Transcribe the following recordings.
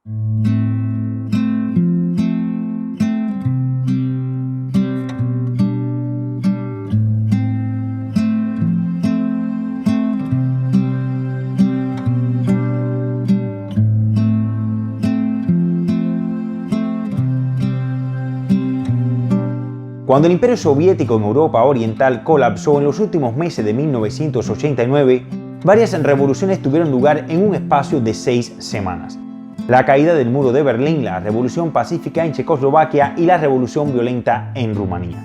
Cuando el Imperio Soviético en Europa Oriental colapsó en los últimos meses de 1989, varias revoluciones tuvieron lugar en un espacio de 6 semanas. La caída del muro de Berlín, la revolución pacífica en Checoslovaquia y la revolución violenta en Rumanía.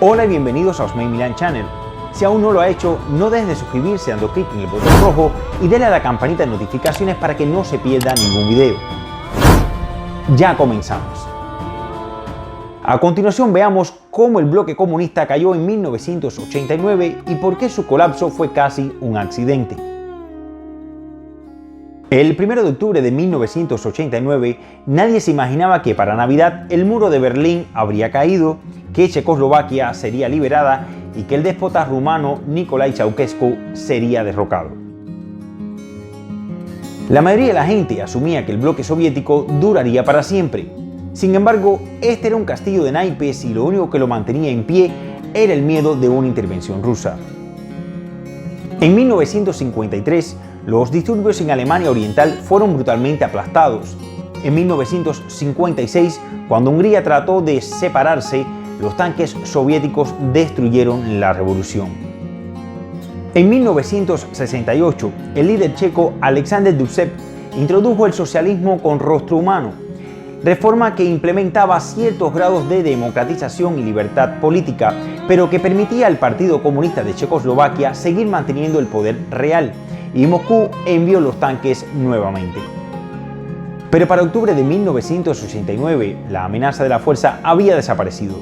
Hola y bienvenidos a Osmey Milán Channel. Si aún no lo ha hecho, no dejes de suscribirse dando clic en el botón rojo y dale a la campanita de notificaciones para que no se pierda ningún video. Ya comenzamos. A continuación veamos cómo el bloque comunista cayó en 1989 y por qué su colapso fue casi un accidente. El 1 de octubre de 1989, nadie se imaginaba que para Navidad el muro de Berlín habría caído, que Checoslovaquia sería liberada y que el déspota rumano Nicolae Ceausescu sería derrocado. La mayoría de la gente asumía que el bloque soviético duraría para siempre. Sin embargo, este era un castillo de naipes y lo único que lo mantenía en pie era el miedo de una intervención rusa. En 1953, los disturbios en Alemania Oriental fueron brutalmente aplastados. En 1956, cuando Hungría trató de separarse, los tanques soviéticos destruyeron la revolución. En 1968, el líder checo Alexander Dubček introdujo el socialismo con rostro humano, reforma que implementaba ciertos grados de democratización y libertad política, pero que permitía al Partido Comunista de Checoslovaquia seguir manteniendo el poder real, y Moscú envió los tanques nuevamente. Pero para octubre de 1989, la amenaza de la fuerza había desaparecido.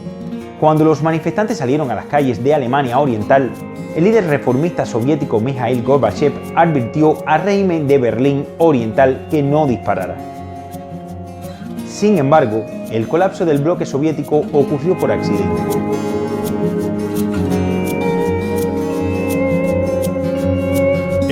Cuando los manifestantes salieron a las calles de Alemania Oriental, el líder reformista soviético Mikhail Gorbachev advirtió al régimen de Berlín Oriental que no disparara. Sin embargo, el colapso del bloque soviético ocurrió por accidente.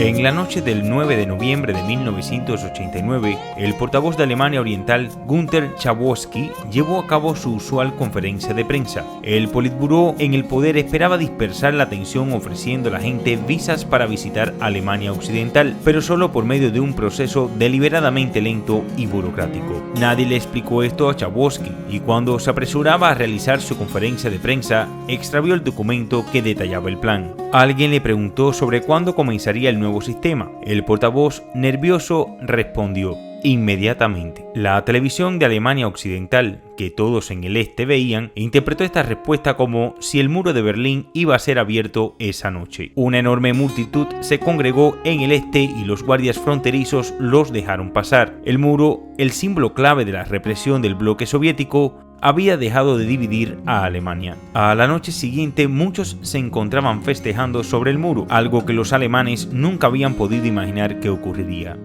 En la noche del 9 de noviembre de 1989, el portavoz de Alemania Oriental, Günter Schabowski, llevó a cabo su usual conferencia de prensa. El Politburó en el poder esperaba dispersar la tensión ofreciendo a la gente visas para visitar Alemania Occidental, pero solo por medio de un proceso deliberadamente lento y burocrático. Nadie le explicó esto a Schabowski y cuando se apresuraba a realizar su conferencia de prensa, extravió el documento que detallaba el plan. Alguien le preguntó sobre cuándo comenzaría el nuevo sistema. El portavoz, nervioso, respondió: inmediatamente. La televisión de Alemania Occidental, que todos en el este veían, interpretó esta respuesta como si el muro de Berlín iba a ser abierto esa noche. Una enorme multitud se congregó en el este y los guardias fronterizos los dejaron pasar. El muro, el símbolo clave de la represión del bloque soviético, había dejado de dividir a Alemania. A la noche siguiente, muchos se encontraban festejando sobre el muro, algo que los alemanes nunca habían podido imaginar que ocurriría.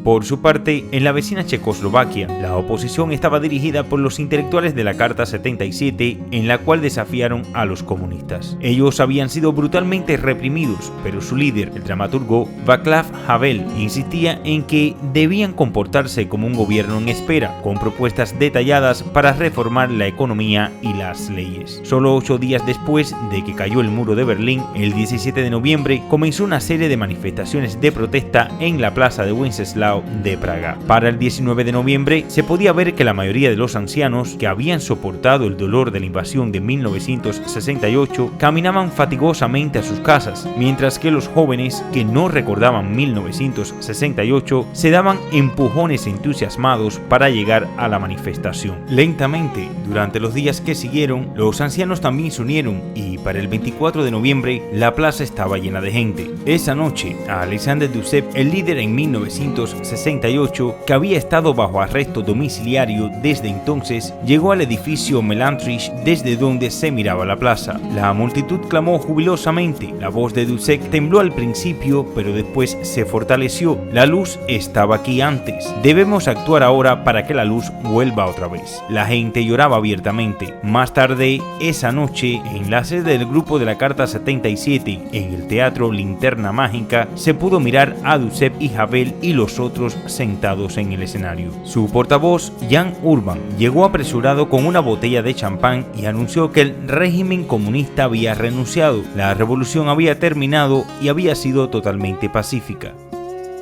Por su parte, en la vecina Checoslovaquia, la oposición estaba dirigida por los intelectuales de la Carta 77, en la cual desafiaron a los comunistas. Ellos habían sido brutalmente reprimidos, pero su líder, el dramaturgo Václav Havel, insistía en que debían comportarse como un gobierno en espera, con propuestas detalladas para reformar la economía y las leyes. Solo 8 días después de que cayó el muro de Berlín, el 17 de noviembre, comenzó una serie de manifestaciones de protesta en la plaza de Wenceslao de Praga. Para el 19 de noviembre se podía ver que la mayoría de los ancianos que habían soportado el dolor de la invasión de 1968 caminaban fatigosamente a sus casas, mientras que los jóvenes que no recordaban 1968 se daban empujones entusiasmados para llegar a la manifestación. Lentamente, durante los días que siguieron, los ancianos también se unieron y para el 24 de noviembre la plaza estaba llena de gente. Esa noche, a Alexander Dubček, el líder en 1968 1968, que había estado bajo arresto domiciliario desde entonces, llegó al edificio Melantrich desde donde se miraba la plaza. La multitud clamó jubilosamente. La voz de Dušek tembló al principio, pero después se fortaleció. La luz estaba aquí antes. Debemos actuar ahora para que la luz vuelva otra vez. La gente lloraba abiertamente. Más tarde, esa noche, en la sede del grupo de la Carta 77, en el Teatro Linterna Mágica, se pudo mirar a Dušek y Havel y los otros sentados en el escenario. Su portavoz, Jan Urban, llegó apresurado con una botella de champán y anunció que el régimen comunista había renunciado, la revolución había terminado y había sido totalmente pacífica.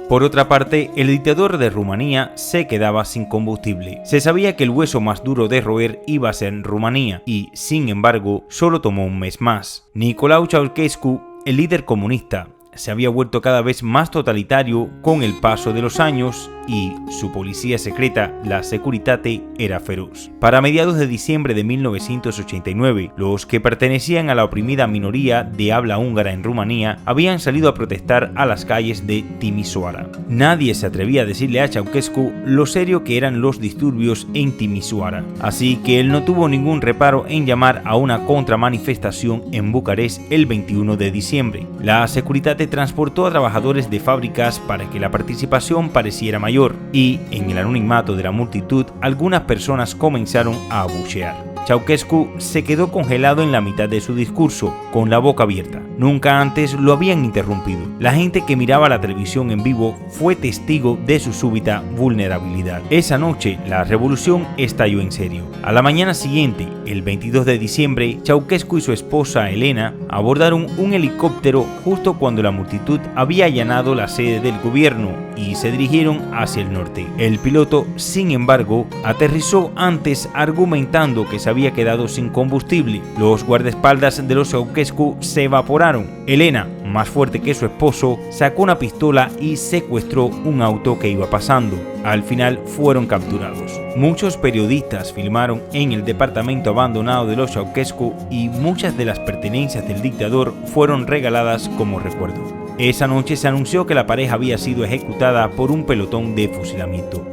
Por otra parte, el dictador de Rumanía se quedaba sin combustible. Se sabía que el hueso más duro de roer iba a ser Rumanía y, sin embargo, solo tomó un mes más. Nicolae Ceausescu, el líder comunista, se había vuelto cada vez más totalitario con el paso de los años y su policía secreta, la Securitate, era feroz. Para mediados de diciembre de 1989, los que pertenecían a la oprimida minoría de habla húngara en Rumanía habían salido a protestar a las calles de Timișoara. Nadie se atrevía a decirle a Ceausescu lo serio que eran los disturbios en Timișoara, así que él no tuvo ningún reparo en llamar a una contramanifestación en Bucarest el 21 de diciembre. La Securitate transportó a trabajadores de fábricas para que la participación pareciera mayor y, en el anonimato de la multitud, algunas personas comenzaron a abuchear. Ceausescu se quedó congelado en la mitad de su discurso, con la boca abierta. Nunca antes lo habían interrumpido. La gente que miraba la televisión en vivo fue testigo de su súbita vulnerabilidad. Esa noche, la revolución estalló en serio. A la mañana siguiente, el 22 de diciembre, Ceausescu y su esposa Elena abordaron un helicóptero justo cuando la multitud había allanado la sede del gobierno y se dirigieron hacia el norte. El piloto, sin embargo, aterrizó antes argumentando que se había quedado sin combustible. Los guardaespaldas de los Ceausescu se evaporaron. Elena, más fuerte que su esposo, sacó una pistola y secuestró un auto que iba pasando. Al final fueron capturados. Muchos periodistas filmaron en el departamento abandonado de los Ceausescu y muchas de las pertenencias del dictador fueron regaladas como recuerdo. Esa noche se anunció que la pareja había sido ejecutada por un pelotón de fusilamiento.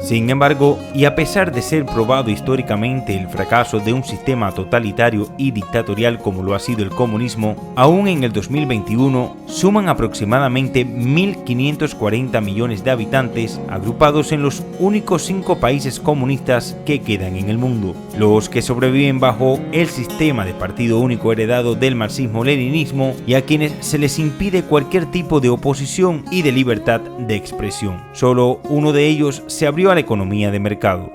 Sin embargo, y a pesar de ser probado históricamente el fracaso de un sistema totalitario y dictatorial como lo ha sido el comunismo, aún en el 2021 suman aproximadamente 1.540 millones de habitantes agrupados en los únicos 5 países comunistas que quedan en el mundo. Los que sobreviven bajo el sistema de partido único heredado del marxismo-leninismo y a quienes se les impide cualquier tipo de oposición y de libertad de expresión. Solo uno de ellos se abrió a la economía de mercado.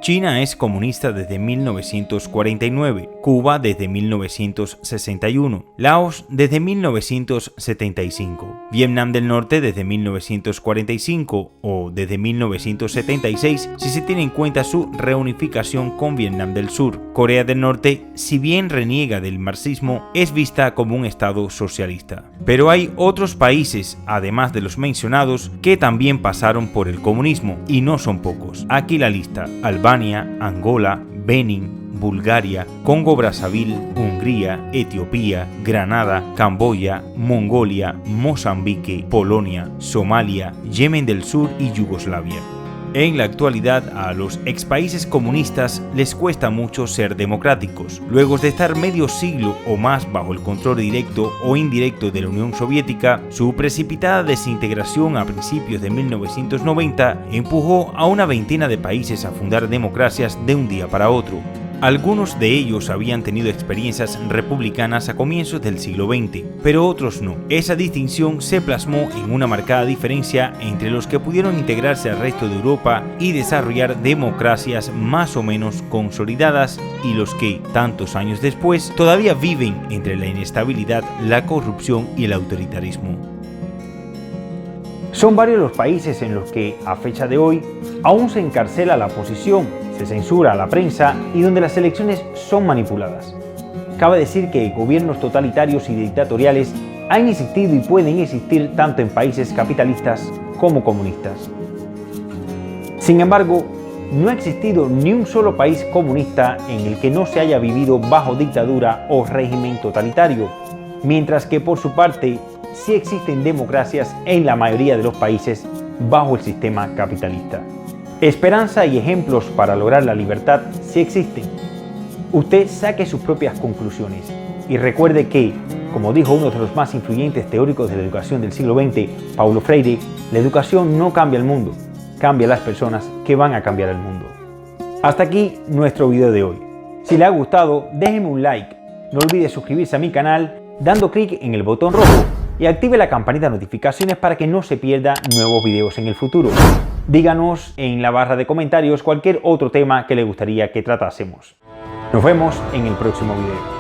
China es comunista desde 1949, Cuba desde 1961, Laos desde 1975, Vietnam del Norte desde 1945 o desde 1976 si se tiene en cuenta su reunificación con Vietnam del Sur. Corea del Norte, si bien reniega del marxismo, es vista como un estado socialista. Pero hay otros países, además de los mencionados, que también pasaron por el comunismo, y no son pocos. Aquí la lista: Albania, Angola, Benín, Bulgaria, Congo-Brazzaville, Hungría, Etiopía, Granada, Camboya, Mongolia, Mozambique, Polonia, Somalia, Yemen del Sur y Yugoslavia. En la actualidad, a los expaíses comunistas les cuesta mucho ser democráticos. Luego de estar medio siglo o más bajo el control directo o indirecto de la Unión Soviética, su precipitada desintegración a principios de 1990 empujó a una veintena de países a fundar democracias de un día para otro. Algunos de ellos habían tenido experiencias republicanas a comienzos del siglo XX, pero otros no. Esa distinción se plasmó en una marcada diferencia entre los que pudieron integrarse al resto de Europa y desarrollar democracias más o menos consolidadas y los que, tantos años después, todavía viven entre la inestabilidad, la corrupción y el autoritarismo. Son varios los países en los que, a fecha de hoy, aún se encarcela la oposición, se censura a la prensa y donde las elecciones son manipuladas. Cabe decir que gobiernos totalitarios y dictatoriales han existido y pueden existir tanto en países capitalistas como comunistas. Sin embargo, no ha existido ni un solo país comunista en el que no se haya vivido bajo dictadura o régimen totalitario, mientras que por su parte sí existen democracias en la mayoría de los países bajo el sistema capitalista. Esperanza y ejemplos para lograr la libertad sí existen. Usted saque sus propias conclusiones y recuerde que, como dijo uno de los más influyentes teóricos de la educación del siglo XX, Paulo Freire, la educación no cambia el mundo, cambia las personas que van a cambiar el mundo. Hasta aquí nuestro video de hoy. Si le ha gustado, déjeme un like. No olvide suscribirse a mi canal dando clic en el botón rojo y active la campanita de notificaciones para que no se pierda nuevos videos en el futuro. Díganos en la barra de comentarios cualquier otro tema que le gustaría que tratásemos. Nos vemos en el próximo video.